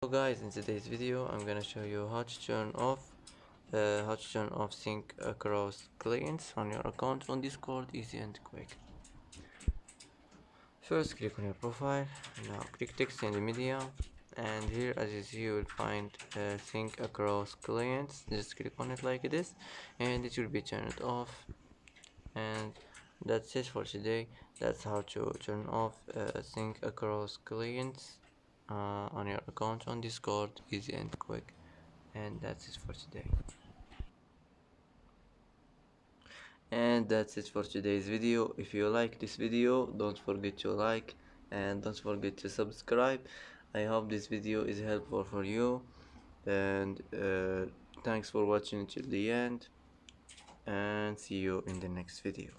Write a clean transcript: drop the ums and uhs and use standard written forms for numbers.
So guys, in today's video I'm gonna show you how to turn off sync across clients on your account on Discord, easy and quick. First click on your profile, now click text in the media, and here as you see you will find sync across clients. Just click on it like this and it will be turned off. And that's it for today. That's how to turn off sync across clients on your account on Discord, easy and quick. And that's it for today. And that's it for today's video. If you like this video, don't forget to like and don't forget to subscribe. I hope this video is helpful for you, and thanks for watching till the end, and see you in the next video.